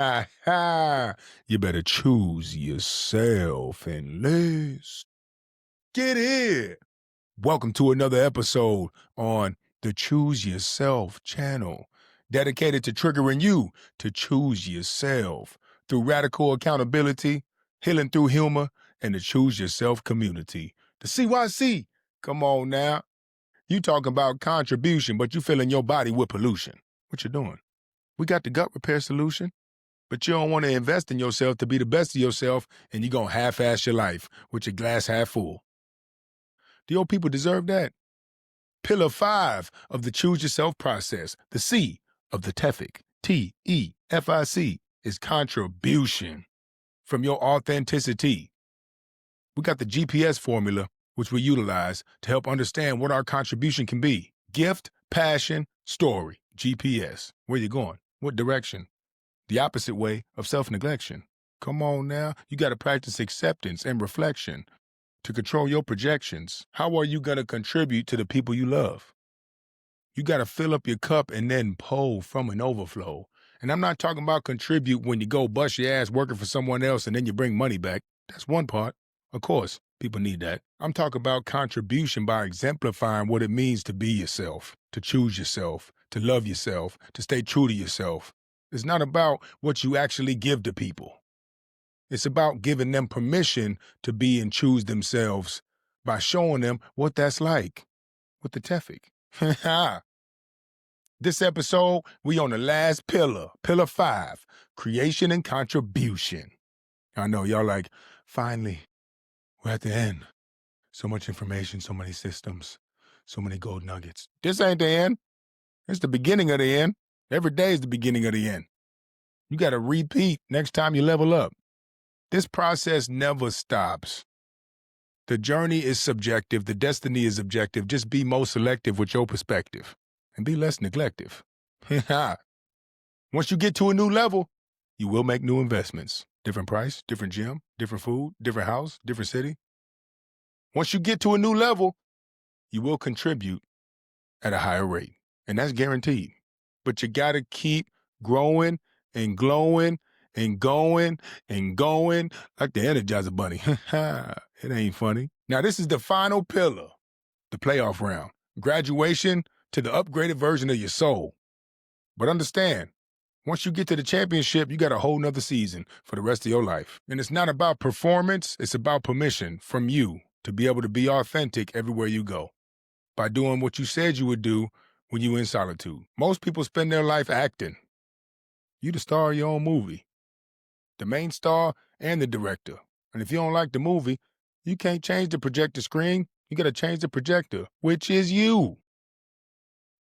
You better choose yourself and let's get it. Welcome to another episode on the Choose Yourself channel, dedicated to triggering you to choose yourself through radical accountability, healing through humor, and the Choose Yourself community. The CYC, come on now. You talk about contribution, but you filling your body with pollution. What you doing? We got the gut repair solution, but you don't want to invest in yourself to be the best of yourself, and you're going to half-ass your life with your glass half full. The old people deserve that. Pillar 5 of the Choose Yourself process, the C of the TEFIC, T-E-F-I-C, is contribution from your authenticity. We got the GPS formula, which we utilize to help understand what our contribution can be. Gift, passion, story, GPS. Where you going? What direction? The opposite way of self-neglection. Come on now, you got to practice acceptance and reflection to control your projections. How are you going to contribute to the people you love? You got to fill up your cup and then pull from an overflow. And I'm not talking about contribute when you go bust your ass working for someone else and then you bring money back. That's one part. Of course, people need that. I'm talking about contribution by exemplifying what it means to be yourself, to choose yourself, to love yourself, to stay true to yourself. It's not about what you actually give to people. It's about giving them permission to be and choose themselves by showing them what that's like with the TEFIC. This episode, we on the last pillar, pillar 5, creation and contribution. I know y'all like, finally, we're at the end. So much information, so many systems, so many gold nuggets. This ain't the end. It's the beginning of the end. Every day is the beginning of the end. You got to repeat next time you level up. This process never stops. The journey is subjective. The destiny is objective. Just be more selective with your perspective and be less neglective. Once you get to a new level, you will make new investments. Different price, different gym, different food, different house, different city. Once you get to a new level, you will contribute at a higher rate, and that's guaranteed. But you got to keep growing and glowing and going and going like the Energizer Bunny. It ain't funny. Now, this is the final pillar, the playoff round. Graduation to the upgraded version of your soul. But understand, once you get to the championship, you got a whole nother season for the rest of your life. And it's not about performance, it's about permission from you to be able to be authentic everywhere you go by doing what you said you would do when you were in solitude. Most people spend their life acting. You the star of your own movie, the main star and the director. And if you don't like the movie, you can't change the projector screen. You got to change the projector, which is you.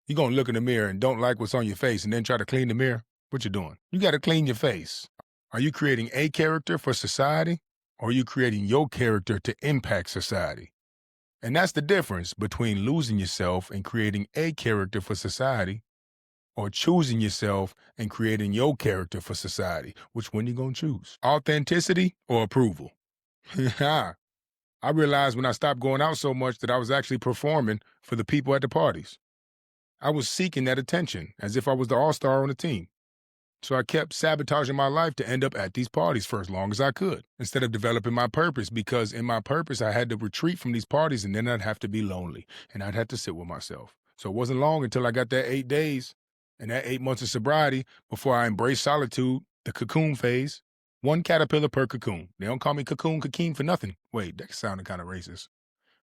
You going to look in the mirror and don't like what's on your face and then try to clean the mirror? What you doing? You got to clean your face. Are you creating a character for society, or are you creating your character to impact society? And that's the difference between losing yourself and creating a character for society, or choosing yourself and creating your character for society. Which one you gonna choose? Authenticity or approval? I realized when I stopped going out so much that I was actually performing for the people at the parties. I was seeking that attention as if I was the all-star on the team. So I kept sabotaging my life to end up at these parties for as long as I could, instead of developing my purpose, because in my purpose, I had to retreat from these parties and then I'd have to be lonely and I'd have to sit with myself. So it wasn't long until I got that 8 days and that 8 months of sobriety before I embraced solitude, the cocoon phase. 1 caterpillar per cocoon. They don't call me cocoon Hakeem for nothing. Wait, that sounded kind of racist.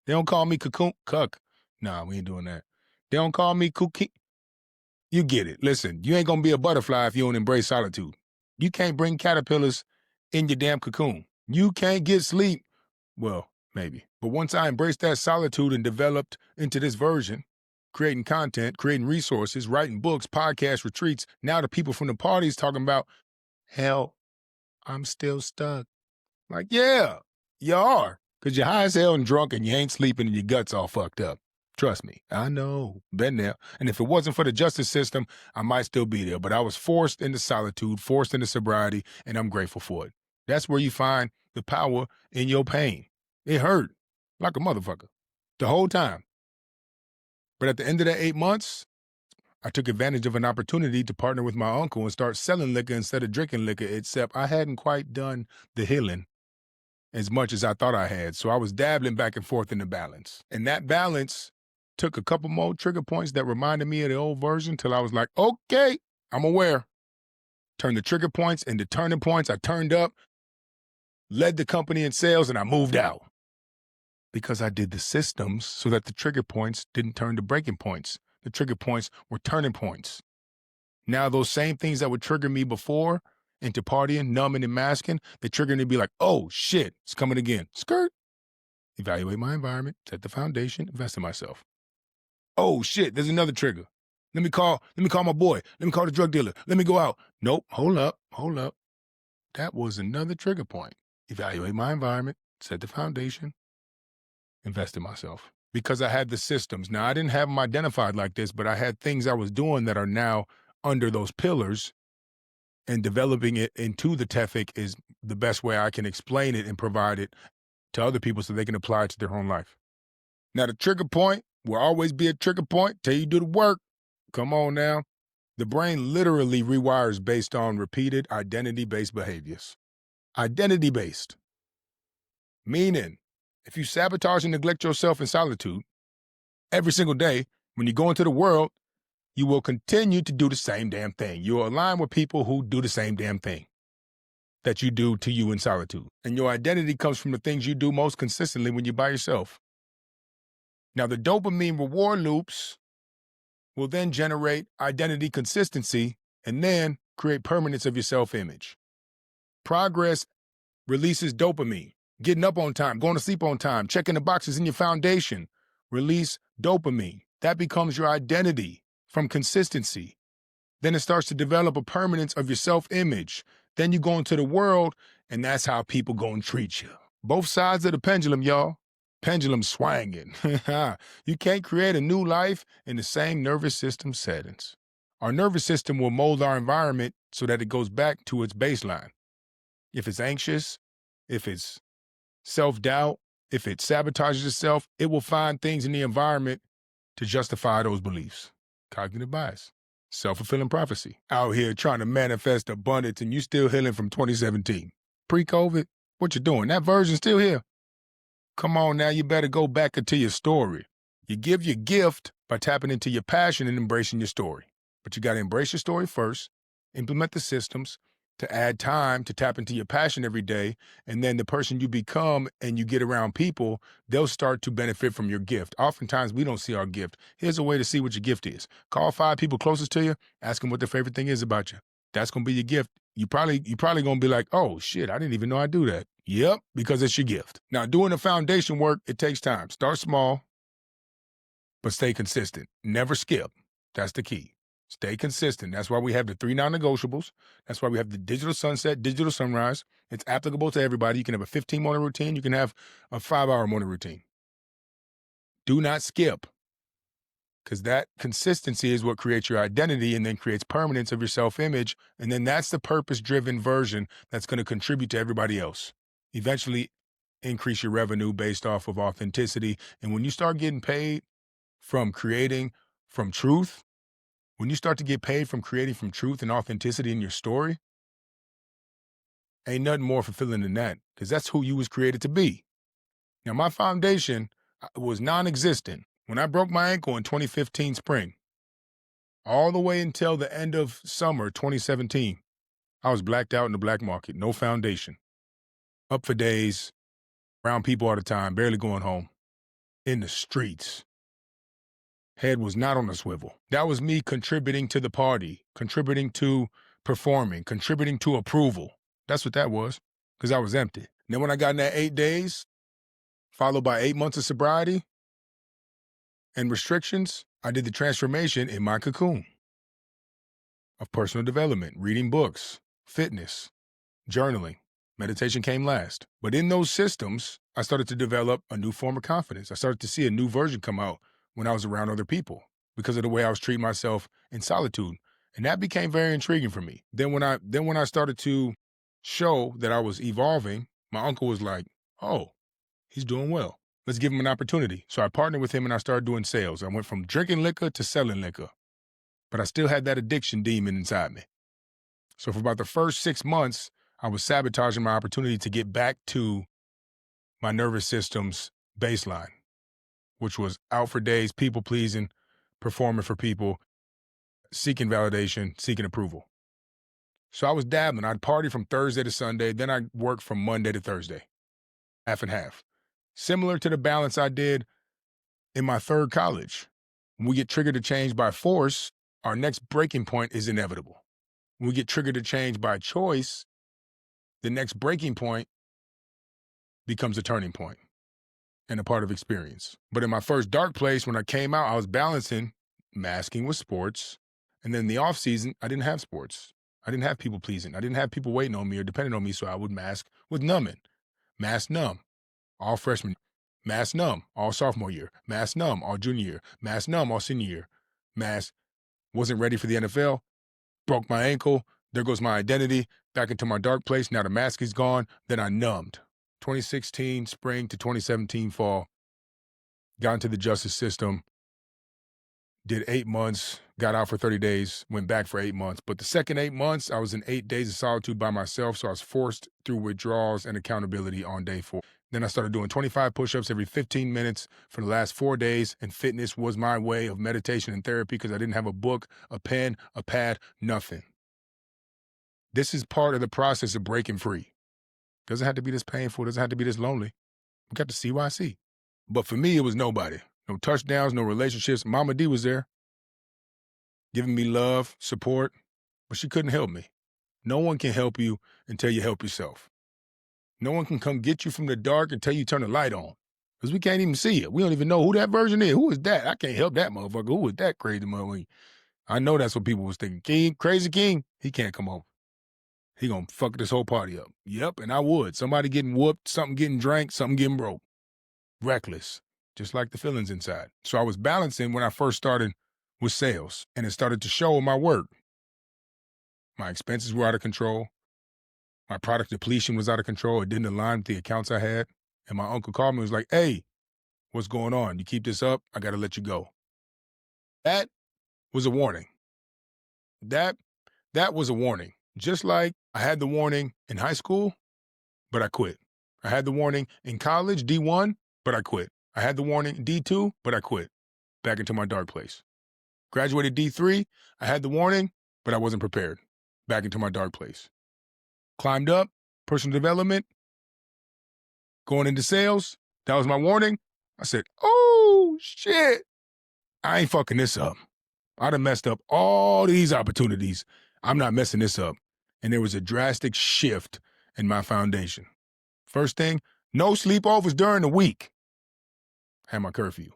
They don't call me cocoon cuck. Nah, we ain't doing that. They don't call me cookie. You get it. Listen, you ain't gonna be a butterfly if you don't embrace solitude. You can't bring caterpillars in your damn cocoon. You can't get sleep. Well, maybe. But once I embraced that solitude and developed into this version, creating content, creating resources, writing books, podcasts, retreats, now the people from the parties talking about, hell, I'm still stuck. Like, yeah, you are. Because you're high as hell and drunk and you ain't sleeping and your gut's all fucked up. Trust me, I know, been there. And if it wasn't for the justice system, I might still be there. But I was forced into solitude, forced into sobriety, and I'm grateful for it. That's where you find the power in your pain. It hurt like a motherfucker the whole time. But at the end of that 8 months, I took advantage of an opportunity to partner with my uncle and start selling liquor instead of drinking liquor, except I hadn't quite done the healing as much as I thought I had. So I was dabbling back and forth in the balance. And that balance took a couple more trigger points that reminded me of the old version till I was like, okay, I'm aware. Turned the trigger points into turning points. I turned up, led the company in sales, and I moved out. Because I did the systems so that the trigger points didn't turn to breaking points. The trigger points were turning points. Now those same things that would trigger me before into partying, numbing, and masking, they trigger me to be like, oh shit, it's coming again. Skirt. Evaluate my environment, set the foundation, invest in myself. Oh shit, there's another trigger. Let me call my boy. Let me call the drug dealer. Let me go out. Nope, hold up. That was another trigger point. Evaluate my environment, set the foundation, invest in myself. Because I had the systems. Now, I didn't have them identified like this, but I had things I was doing that are now under those pillars, and developing it into the TEFIC is the best way I can explain it and provide it to other people so they can apply it to their own life. Now, the trigger point will always be a trigger point till you do the work. Come on now. The brain literally rewires based on repeated identity-based behaviors. Identity-based. Meaning, if you sabotage and neglect yourself in solitude every single day, when you go into the world, you will continue to do the same damn thing. You'll align with people who do the same damn thing that you do to you in solitude. And your identity comes from the things you do most consistently when you're by yourself. Now, the dopamine reward loops will then generate identity consistency and then create permanence of your self-image. Progress releases dopamine. Getting up on time, going to sleep on time, checking the boxes in your foundation, release dopamine. That becomes your identity from consistency. Then it starts to develop a permanence of your self-image. Then you go into the world, and that's how people gonna treat you. Both sides of the pendulum, y'all. Pendulum swinging. You can't create a new life in the same nervous system settings. Our nervous system will mold our environment so that it goes back to its baseline. If it's anxious, if it's self-doubt, if it sabotages itself, it will find things in the environment to justify those beliefs. Cognitive bias. Self-fulfilling prophecy. Out here trying to manifest abundance and you still healing from 2017. Pre-COVID, what you doing? That version's still here. Come on now, you better go back into your story. You give your gift by tapping into your passion and embracing your story. But you got to embrace your story first, implement the systems to add time to tap into your passion every day, and then the person you become and you get around people, they'll start to benefit from your gift. Oftentimes, we don't see our gift. Here's a way to see what your gift is. Call 5 people closest to you, ask them what their favorite thing is about you. That's going to be your gift. You probably going to be like, oh, shit, I didn't even know I do that. Yep, because it's your gift. Now, doing the foundation work, it takes time. Start small, but stay consistent. Never skip. That's the key. Stay consistent. That's why we have the 3 non-negotiables. That's why we have the digital sunset, digital sunrise. It's applicable to everybody. You can have a 15-morning routine. You can have a 5-hour morning routine. Do not skip, because that consistency is what creates your identity and then creates permanence of your self-image. And then that's the purpose-driven version that's going to contribute to everybody else. Eventually increase your revenue based off of authenticity. And when you start getting paid from creating from truth, when you start to get paid from creating from truth and authenticity in your story, ain't nothing more fulfilling than that, because that's who you was created to be. Now, my foundation was non-existent when I broke my ankle in 2015 spring. All the way until the end of summer 2017, I was blacked out in the black market, no foundation. Up for days, around people all the time, barely going home, in the streets. Head was not on a swivel. That was me contributing to the party, contributing to performing, contributing to approval. That's what that was, because I was empty. Then when I got in that 8 days, followed by 8 months of sobriety and restrictions, I did the transformation in my cocoon of personal development, reading books, fitness, journaling. Meditation came last. But in those systems, I started to develop a new form of confidence. I started to see a new version come out when I was around other people because of the way I was treating myself in solitude. And that became very intriguing for me. Then when I started to show that I was evolving, my uncle was like, oh, he's doing well. Let's give him an opportunity. So I partnered with him and I started doing sales. I went from drinking liquor to selling liquor. but I still had that addiction demon inside me. So for about the first 6 months, I was sabotaging my opportunity to get back to my nervous system's baseline, which was out for days, people pleasing, performing for people, seeking validation, seeking approval. So I was dabbling. I'd party from Thursday to Sunday, then I'd work from Monday to Thursday, half and half. Similar to the balance I did in my third college. When we get triggered to change by force, our next breaking point is inevitable. When we get triggered to change by choice, the next breaking point becomes a turning point and a part of experience. But in my first dark place, when I came out, I was balancing masking with sports. And then in the off season, I didn't have sports. I didn't have people pleasing. I didn't have people waiting on me or depending on me. So I would mask with numbing, mask numb, all freshman, mask numb, all sophomore year, mask numb, all junior year, mask numb, all senior year, mask, wasn't ready for the NFL, broke my ankle. There goes my identity, back into my dark place. Now the mask is gone. Then I numbed. 2016 spring to 2017 fall, got into the justice system, did 8 months, got out for 30 days, went back for 8 months. But the second 8 months, I was in 8 days of solitude by myself, so I was forced through withdrawals and accountability on day 4. Then I started doing 25 push-ups every 15 minutes for the last 4 days, and fitness was my way of meditation and therapy because I didn't have a book, a pen, a pad, nothing. This is part of the process of breaking free. Doesn't have to be this painful, doesn't have to be this lonely. We got to CYC. But for me, it was nobody. No touchdowns, no relationships. Mama D was there, giving me love, support, but she couldn't help me. No one can help you until you help yourself. No one can come get you from the dark until you turn the light on, because we can't even see it. We don't even know who that version is. Who is that? I can't help that motherfucker. Who is that crazy motherfucker? I know that's what people was thinking. King, crazy King, he can't come over. He gonna fuck this whole party up. Yep, and I would. Somebody getting whooped, something getting drank, something getting broke. Reckless, just like the feelings inside. So I was balancing when I first started with sales, and it started to show in my work. My expenses were out of control. My product depletion was out of control. It didn't align with the accounts I had. And my uncle called me and was like, hey, what's going on? You keep this up, I got to let you go. That was a warning. That was a warning. Just like I had the warning in high school, but I quit. I had the warning in college, D1, but I quit. I had the warning D2, but I quit. Back into my dark place. Graduated D3, I had the warning, but I wasn't prepared. Back into my dark place. Climbed up, personal development, going into sales. That was my warning. I said, oh, shit. I ain't fucking this up. I done messed up all these opportunities. I'm not messing this up. And there was a drastic shift in my foundation. First thing, no sleepovers during the week. Had my curfew.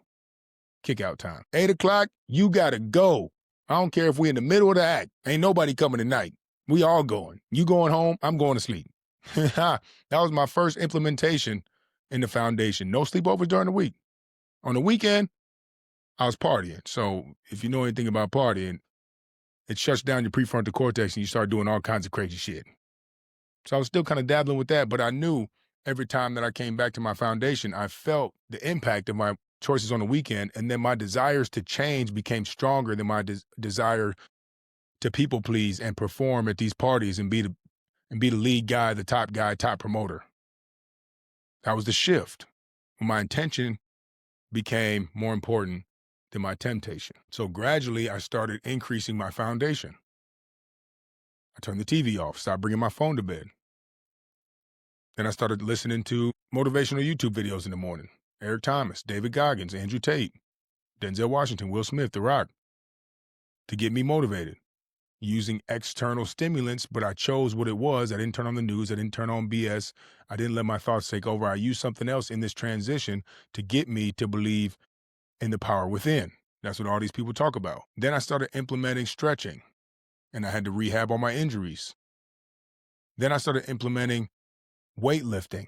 Kick out time. 8 o'clock, you gotta go. I don't care if we're in the middle of the act. Ain't nobody coming tonight. We all going. You going home, I'm going to sleep. That was my first implementation in the foundation. No sleepovers during the week. On the weekend, I was partying. So if you know anything about partying, it shuts down your prefrontal cortex and you start doing all kinds of crazy shit. So I was still kind of dabbling with that, but I knew every time that I came back to my foundation, I felt the impact of my choices on the weekend, and then my desires to change became stronger than my desire to people please and perform at these parties and be the lead guy, top promoter. That was the shift. My intention became more important than my temptation. So gradually, I started increasing my foundation. I turned the TV off, stopped bringing my phone to bed. Then I started listening to motivational YouTube videos in the morning. Eric Thomas, David Goggins, Andrew Tate, Denzel Washington, Will Smith, The Rock, to get me motivated. Using external stimulants, but I chose what it was. I didn't turn on the news. I didn't turn on BS. I didn't let my thoughts take over. I used something else in this transition to get me to believe in the power within. That's what all these people talk about. Then I started implementing stretching, and I had to rehab all my injuries. Then I started implementing weightlifting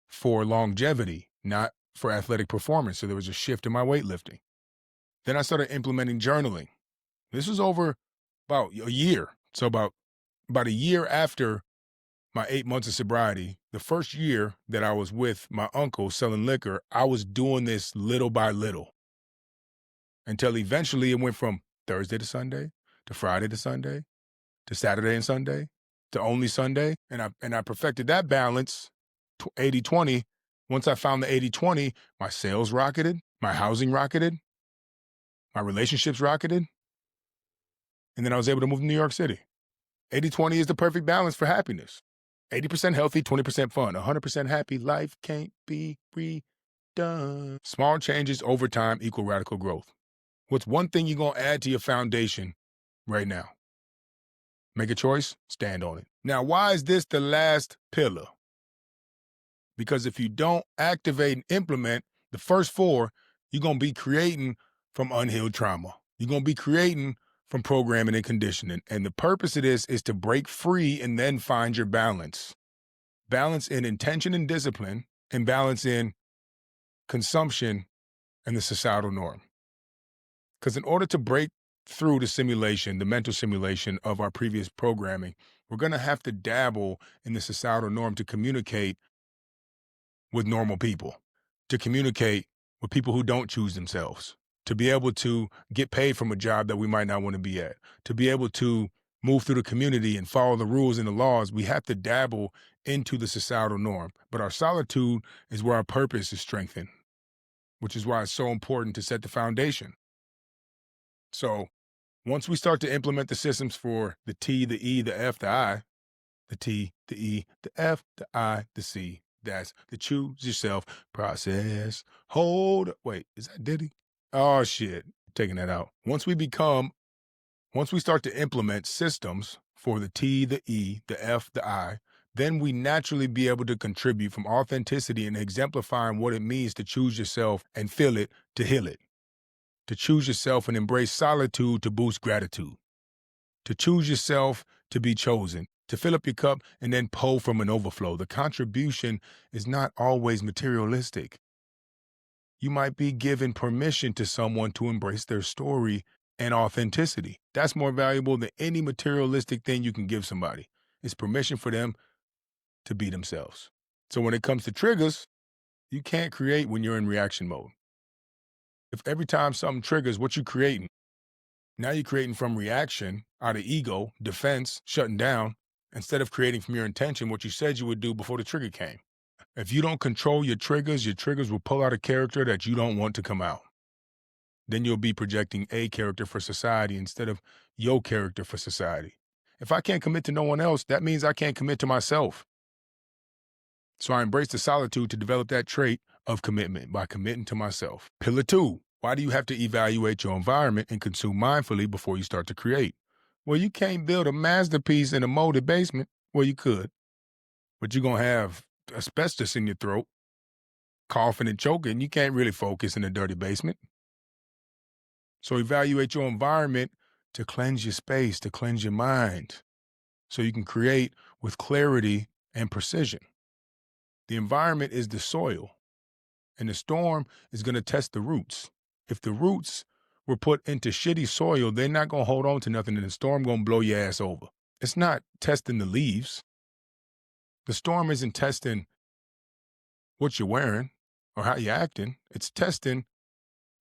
for longevity, not for athletic performance. So there was a shift in my weightlifting. Then I started implementing journaling. This was over about a year. So about a year after my 8 months of sobriety, the first year that I was with my uncle selling liquor, I was doing this little by little until eventually it went from Thursday to Sunday, to Friday to Sunday, to Saturday and Sunday, to only Sunday. And I perfected that balance, 80-20. Once I found the 80-20, my sales rocketed, my housing rocketed, my relationships rocketed, and then I was able to move to New York City. 80-20 is the perfect balance for happiness. 80% healthy, 20% fun. 100% happy, life can't be redone. Small changes over time equal radical growth. What's one thing you're going to add to your foundation right now? Make a choice, stand on it. Now, why is this the last pillar? Because if you don't activate and implement the first four, you're going to be creating from unhealed trauma. You're going to be creating from programming and conditioning. And the purpose of this is to break free and then find your balance. Balance in intention and discipline, and balance in consumption and the societal norm. Because in order to break through the simulation, the mental simulation of our previous programming, we're going to have to dabble in the societal norm to communicate with normal people, to communicate with people who don't choose themselves, to be able to get paid from a job that we might not want to be at, to be able to move through the community and follow the rules and the laws. We have to dabble into the societal norm. But our solitude is where our purpose is strengthened, which is why it's so important to set the foundation. So once we start to implement the systems for the T, the E, the F, the I, the T, the E, the F, the I, the C, that's the choose yourself process. Hold, wait, is that Diddy? Oh shit, taking that out. Once we start to implement systems for the T, the E, the F, the I, then we naturally be able to contribute from authenticity and exemplifying what it means to choose yourself and feel it to heal it. To choose yourself and embrace solitude to boost gratitude. To choose yourself to be chosen. To fill up your cup and then pull from an overflow. The contribution is not always materialistic. You might be given permission to someone to embrace their story and authenticity. That's more valuable than any materialistic thing you can give somebody. It's permission for them to be themselves. So when it comes to triggers, you can't create when you're in reaction mode. If every time something triggers, what you creating? Now you're creating from reaction, out of ego, defense, shutting down, instead of creating from your intention what you said you would do before the trigger came. If you don't control your triggers will pull out a character that you don't want to come out. Then you'll be projecting a character for society instead of your character for society. If I can't commit to no one else, that means I can't commit to myself. So I embrace the solitude to develop that trait of commitment by committing to myself. Pillar 2, why do you have to evaluate your environment and consume mindfully before you start to create? Well, you can't build a masterpiece in a molded basement. Well, you could, but you're going to have asbestos in your throat, coughing and choking. You can't really focus in a dirty basement. So evaluate your environment to cleanse your space, to cleanse your mind, so you can create with clarity and precision. The environment is the soil, and the storm is going to test the roots. If the roots were put into shitty soil, they're not going to hold on to nothing, and the storm going to blow your ass over. It's not testing the leaves. The storm isn't testing what you're wearing or how you're acting. It's testing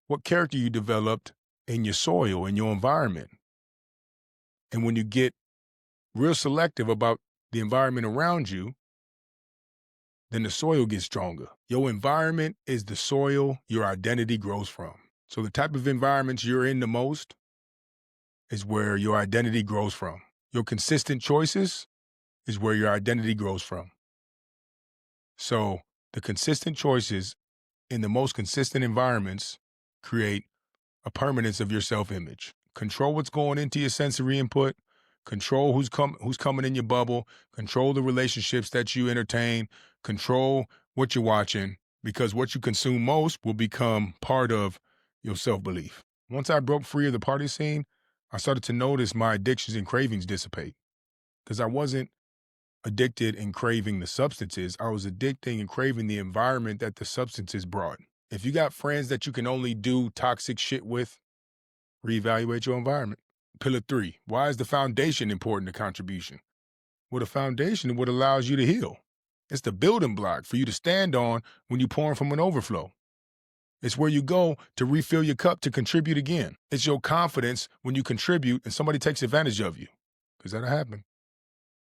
what character you developed in your soil, in your environment. And when you get real selective about the environment around you, then the soil gets stronger. Your environment is the soil your identity grows from. So the type of environments you're in the most is where your identity grows from. Your consistent choices is where your identity grows from. So the consistent choices in the most consistent environments create a permanence of your self-image. Control what's going into your sensory input. Control who's coming in your bubble. Control the relationships that you entertain. Control what you're watching, because what you consume most will become part of your self-belief. Once I broke free of the party scene, I started to notice my addictions and cravings dissipate, because I wasn't addicted and craving the substances. I was addicting and craving the environment that the substances brought. If you got friends that you can only do toxic shit with, reevaluate your environment. Pillar 3, why is the foundation important to contribution? Well, the foundation is what allows you to heal. It's the building block for you to stand on when you're pouring from an overflow. It's where you go to refill your cup to contribute again. It's your confidence when you contribute and somebody takes advantage of you, because that'll happen.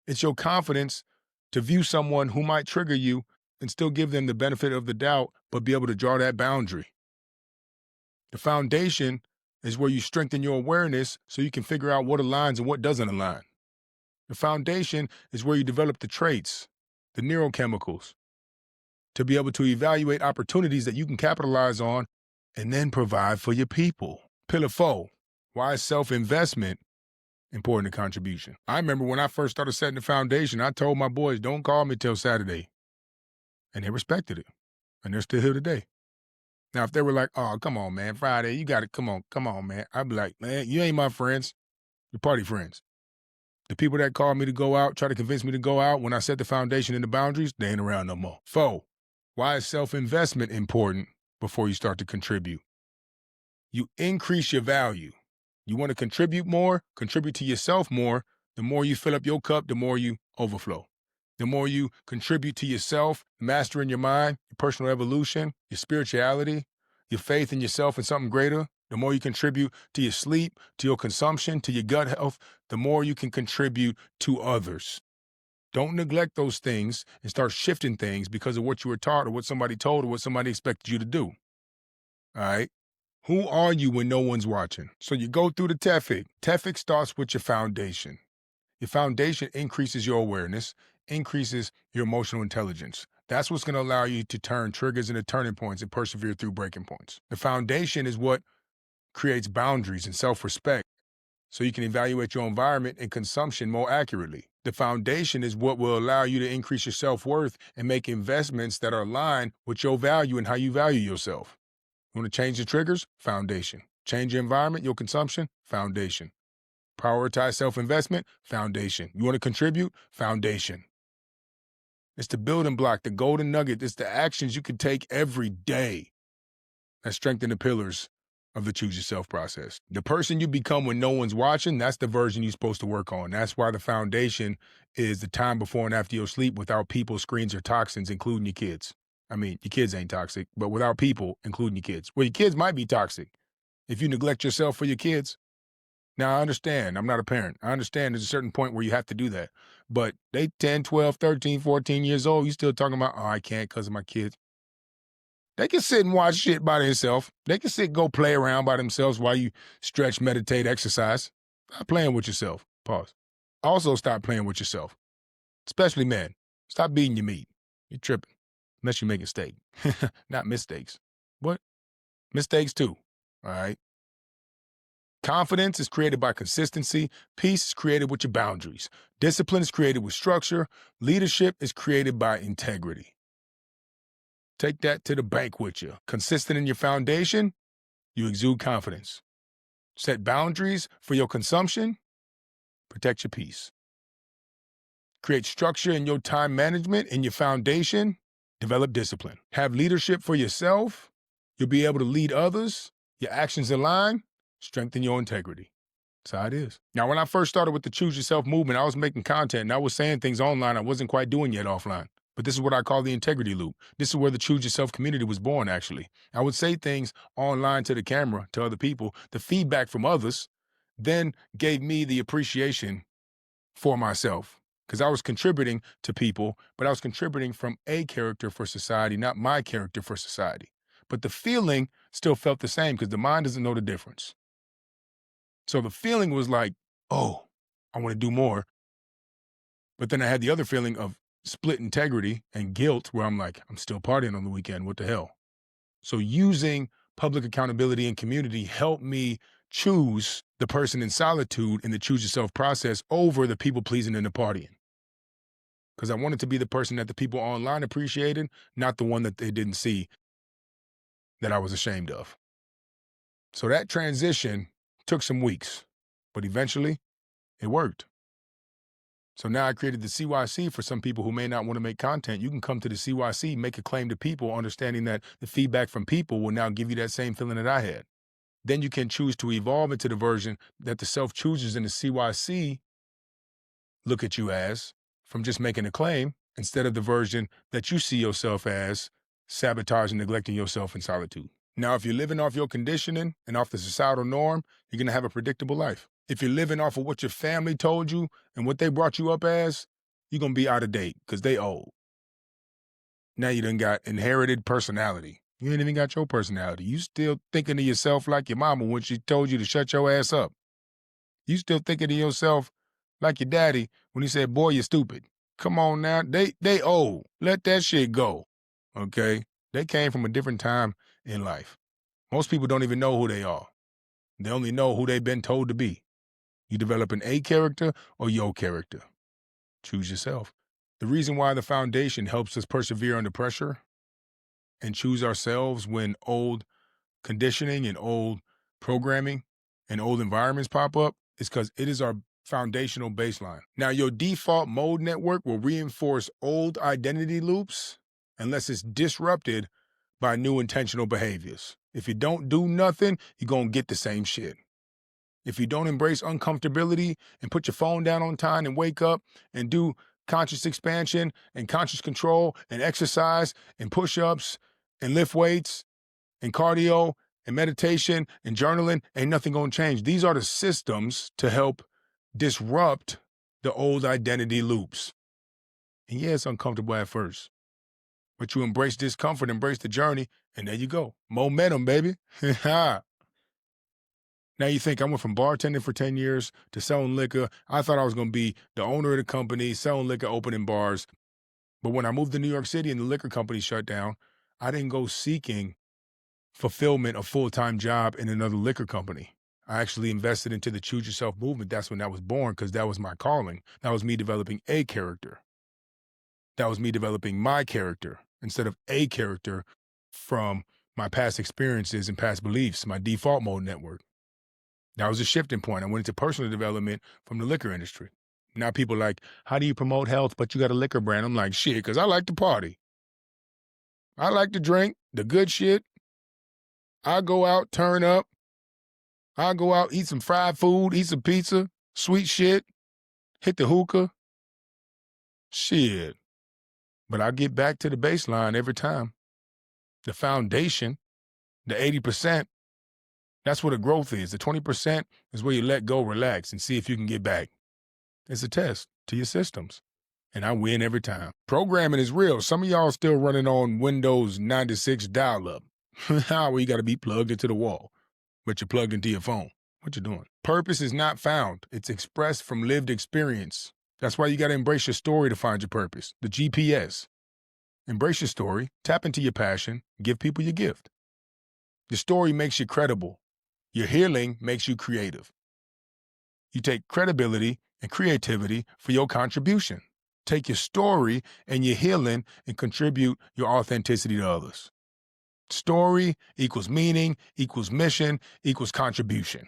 It's your confidence to view someone who might trigger you and still give them the benefit of the doubt, but be able to draw that boundary. The foundation is where you strengthen your awareness so you can figure out what aligns and what doesn't align. The foundation is where you develop the traits, the neurochemicals, to be able to evaluate opportunities that you can capitalize on and then provide for your people. Pillar 4, why is self-investment important to contribution? I remember when I first started setting the foundation, I told my boys, don't call me till Saturday. And they respected it. And they're still here today. Now, if they were like, oh, come on, man, Friday, you got it. Come on, man. I'd be like, man, you ain't my friends. You're party friends. The people that call me to go out, try to convince me to go out when I set the foundation and the boundaries, they ain't around no more. 4, why is self-investment important before you start to contribute? You increase your value. You want to contribute more, contribute to yourself more. The more you fill up your cup, the more you overflow. The more you contribute to yourself, mastering your mind, your personal evolution, your spirituality, your faith in yourself and something greater, the more you contribute to your sleep, to your consumption, to your gut health, the more you can contribute to others. Don't neglect those things and start shifting things because of what you were taught or what somebody told or what somebody expected you to do. All right? Who are you when no one's watching? So you go through the TEFIC. TEFIC starts with your foundation. Your foundation increases your awareness, increases your emotional intelligence. That's what's going to allow you to turn triggers into turning points and persevere through breaking points. The foundation is what creates boundaries and self-respect so you can evaluate your environment and consumption more accurately. The foundation is what will allow you to increase your self-worth and make investments that are aligned with your value and how you value yourself. You want to change the triggers? Foundation. Change your environment, your consumption? Foundation. Prioritize self-investment? Foundation. You want to contribute? Foundation. It's the building block, the golden nugget. It's the actions you can take every day that strengthen the pillars of the Choose Yourself process. The person you become when no one's watching, that's the version you're supposed to work on. That's why the foundation is the time before and after your sleep without people, screens, or toxins, including your kids. I mean, your kids ain't toxic, but without people, including your kids. Well, your kids might be toxic if you neglect yourself for your kids. Now, I understand. I'm not a parent. I understand there's a certain point where you have to do that. But they 10, 12, 13, 14 years old, you still talking about, oh, I can't because of my kids. They can sit and watch shit by themselves. They can sit, go play around by themselves while you stretch, meditate, exercise. Stop playing with yourself. Pause. Also, stop playing with yourself, especially men. Stop beating your meat. You're tripping, unless you make a mistake. Not mistakes. What? Mistakes too, all right? Confidence is created by consistency. Peace is created with your boundaries. Discipline is created with structure. Leadership is created by integrity. Take that to the bank with you. Consistent in your foundation, you exude confidence. Set boundaries for your consumption, protect your peace. Create structure in your time management, in your foundation, develop discipline. Have leadership for yourself, you'll be able to lead others, your actions align, strengthen your integrity. That's how it is. Now, when I first started with the Choose Yourself movement, I was making content and I was saying things online I wasn't quite doing yet offline. But this is what I call the integrity loop. This is where the Choose Yourself community was born, actually. I would say things online to the camera, to other people. The feedback from others then gave me the appreciation for myself because I was contributing to people, but I was contributing from a character for society, not my character for society. But the feeling still felt the same because the mind doesn't know the difference. So the feeling was like, oh, I want to do more. But then I had the other feeling of split integrity and guilt where I'm like, I'm still partying on the weekend. What the hell? So using public accountability and community helped me choose the person in solitude in the Choose Yourself process over the people pleasing and the partying. Because I wanted to be the person that the people online appreciated, not the one that they didn't see that I was ashamed of. So that transition took some weeks, but eventually it worked. So now I created the CYC for some people who may not want to make content. You can come to the CYC, make a claim to people, understanding that the feedback from people will now give you that same feeling that I had. Then you can choose to evolve into the version that the self-choosers in the CYC look at you as from just making a claim instead of the version that you see yourself as sabotaging, neglecting yourself in solitude. Now, if you're living off your conditioning and off the societal norm, you're going to have a predictable life. If you're living off of what your family told you and what they brought you up as, you're going to be out of date because they old. Now you done got inherited personality. You ain't even got your personality. You still thinking of yourself like your mama when she told you to shut your ass up. You still thinking of yourself like your daddy when he said, boy, you're stupid. Come on now. They old. Let that shit go. Okay? They came from a different time in life. Most people don't even know who they are. They only know who they've been told to be. You develop an A character or your character. Choose yourself. The reason why the foundation helps us persevere under pressure and choose ourselves when old conditioning and old programming and old environments pop up is because it is our foundational baseline. Now, your default mode network will reinforce old identity loops unless it's disrupted by new intentional behaviors. If you don't do nothing, you're going to get the same shit. If you don't embrace uncomfortability and put your phone down on time and wake up and do conscious expansion and conscious control and exercise and push-ups and lift weights and cardio and meditation and journaling, ain't nothing gonna change. These are the systems to help disrupt the old identity loops. And yeah, it's uncomfortable at first, but you embrace discomfort, embrace the journey, and there you go. Momentum, baby. Now you think I went from bartending for 10 years to selling liquor. I thought I was going to be the owner of the company, selling liquor, opening bars. But when I moved to New York City and the liquor company shut down, I didn't go seeking fulfillment, a full-time job in another liquor company. I actually invested into the Choose Yourself movement. That's when that was born because that was my calling. That was me developing a character. That was me developing my character instead of a character from my past experiences and past beliefs, my default mode network. That was a shifting point. I went into personal development from the liquor industry. Now people are like, how do you promote health, but you got a liquor brand? I'm like, shit, because I like to party. I like to drink the good shit. I go out, turn up. I go out, eat some fried food, eat some pizza, sweet shit, hit the hookah. Shit. But I get back to the baseline every time. The foundation, the 80%, that's where the growth is. The 20% is where you let go, relax, and see if you can get back. It's a test to your systems. And I win every time. Programming is real. Some of y'all still running on Windows 96 dial-up. Where you got to be plugged into the wall, but you're plugged into your phone. What you doing? Purpose is not found. It's expressed from lived experience. That's why you got to embrace your story to find your purpose, the GPS. Embrace your story, tap into your passion, give people your gift. Your story makes you credible. Your healing makes you creative. You take credibility and creativity for your contribution. Take your story and your healing and contribute your authenticity to others. Story equals meaning, equals mission, equals contribution.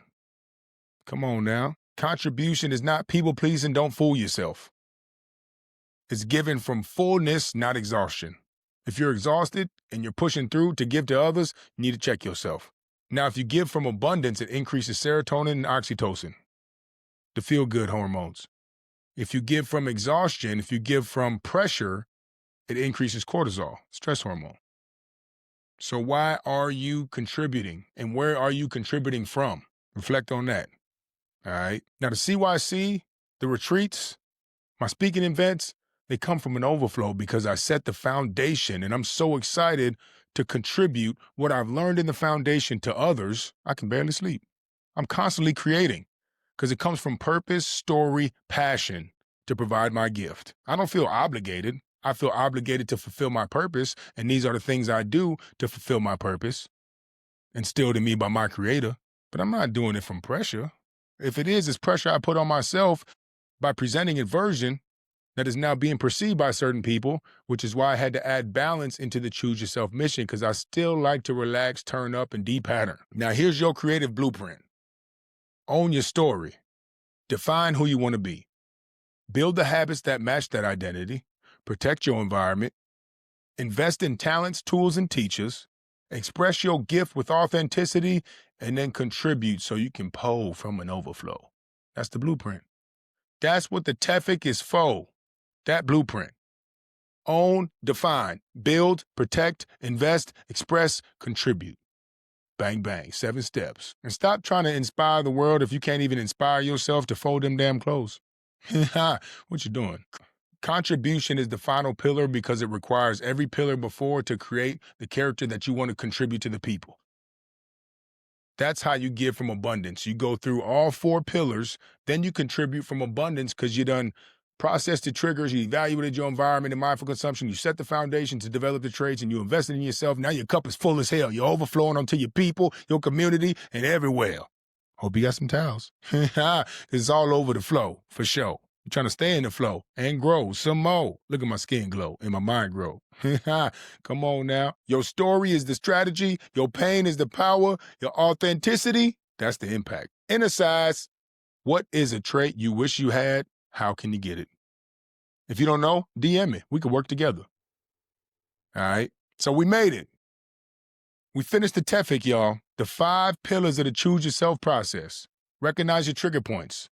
Come on now. Contribution is not people-pleasing. Don't fool yourself. It's given from fullness, not exhaustion. If you're exhausted and you're pushing through to give to others, you need to check yourself. Now, if you give from abundance, it increases serotonin and oxytocin, the feel-good hormones. If you give from exhaustion, if you give from pressure, it increases cortisol, stress hormone. So why are you contributing, and where are you contributing from? Reflect on that, all right? Now, the CYC, the retreats, my speaking events, they come from an overflow because I set the foundation, and I'm so excited to contribute what I've learned in the foundation to others. I can barely sleep. I'm constantly creating because it comes from purpose, story, passion to provide my gift. I don't feel obligated. I feel obligated to fulfill my purpose, and these are the things I do to fulfill my purpose, instilled in me by my creator. But I'm not doing it from pressure. If it is, it's pressure I put on myself by presenting a version that is now being perceived by certain people, which is why I had to add balance into the Choose Yourself mission, because I still like to relax, turn up, and de-pattern. Now, here's your creative blueprint. Own your story. Define who you want to be. Build the habits that match that identity. Protect your environment. Invest in talents, tools, and teachers. Express your gift with authenticity, and then contribute so you can pull from an overflow. That's the blueprint. That's what the TEFIC is for. That blueprint. Own, define, build, protect, invest, express, contribute. Bang, bang, 7 steps. And stop trying to inspire the world if you can't even inspire yourself to fold them damn clothes. What you doing? Contribution is the final pillar because it requires every pillar before to create the character that you want to contribute to the people. That's how you give from abundance. You go through all 4 pillars, then you contribute from abundance because you done processed the triggers, you evaluated your environment and mindful consumption, you set the foundation to develop the traits, and you invested in yourself. Now your cup is full as hell. You're overflowing onto your people, your community, and everywhere. Hope you got some towels. It's all over the flow, for sure. I'm trying to stay in the flow and grow some more. Look at my skin glow and my mind grow. Come on now. Your story is the strategy. Your pain is the power. Your authenticity, that's the impact. Inner size, what is a trait you wish you had? How can you get it? If you don't know, DM me. We could work together. All right. So we made it. We finished the TEFIC, y'all. The 5 pillars of the Choose Yourself process. Recognize your trigger points.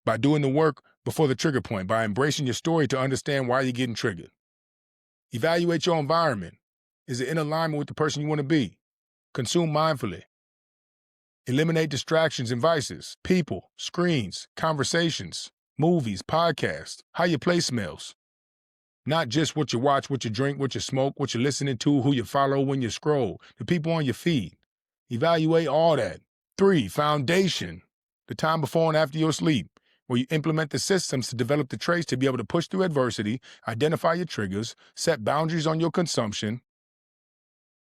By doing the work before the trigger point, by embracing your story to understand why you're getting triggered. Evaluate your environment. Is it in alignment with the person you want to be? Consume mindfully. Eliminate distractions and vices. People, screens, conversations, movies, podcasts, how your place smells. Not just what you watch, what you drink, what you smoke, what you're listening to, who you follow when you scroll, the people on your feed. Evaluate all that. 3, foundation. The time before and after your sleep, where you implement the systems to develop the traits to be able to push through adversity, identify your triggers, set boundaries on your consumption,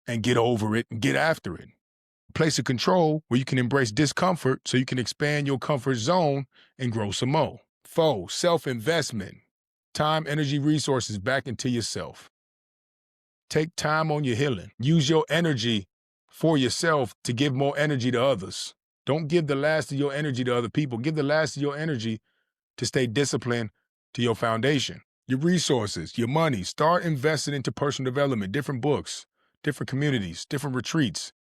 and get over it and get after it. A place of control where you can embrace discomfort so you can expand your comfort zone and grow some more. 4, self-investment. Time, energy, resources back into yourself. Take time on your healing. Use your energy for yourself to give more energy to others. Don't give the last of your energy to other people. Give the last of your energy to stay disciplined to your foundation. Your resources, your money. Start investing into personal development, different books, different communities, different retreats,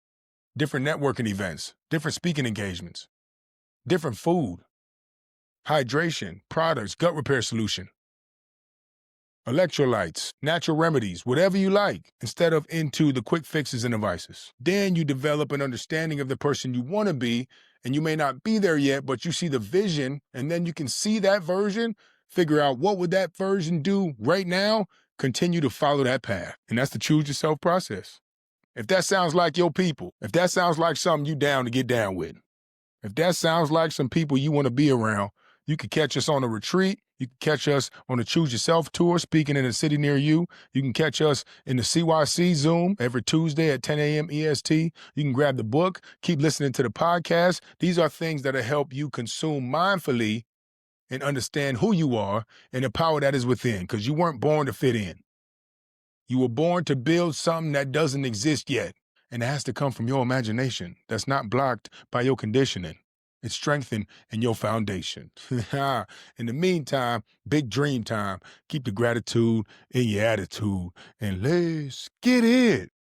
different networking events, different speaking engagements, different food, hydration, products, gut repair solution, electrolytes, natural remedies, whatever you like, instead of into the quick fixes and devices. Then you develop an understanding of the person you want to be, and you may not be there yet, but you see the vision, and then you can see that version, figure out what would that version do right now, continue to follow that path. And that's the Choose Yourself process. If that sounds like your people, if that sounds like something you down to get down with, if that sounds like some people you want to be around, you can catch us on a retreat. You can catch us on the Choose Yourself tour, speaking in a city near you. You can catch us in the CYC Zoom every Tuesday at 10 a.m. EST. You can grab the book, keep listening to the podcast. These are things that will help you consume mindfully and understand who you are and the power that is within, because you weren't born to fit in. You were born to build something that doesn't exist yet, and it has to come from your imagination that's not blocked by your conditioning. It's strengthened in your foundation. In the meantime, big dream time. Keep the gratitude in your attitude, and let's get it.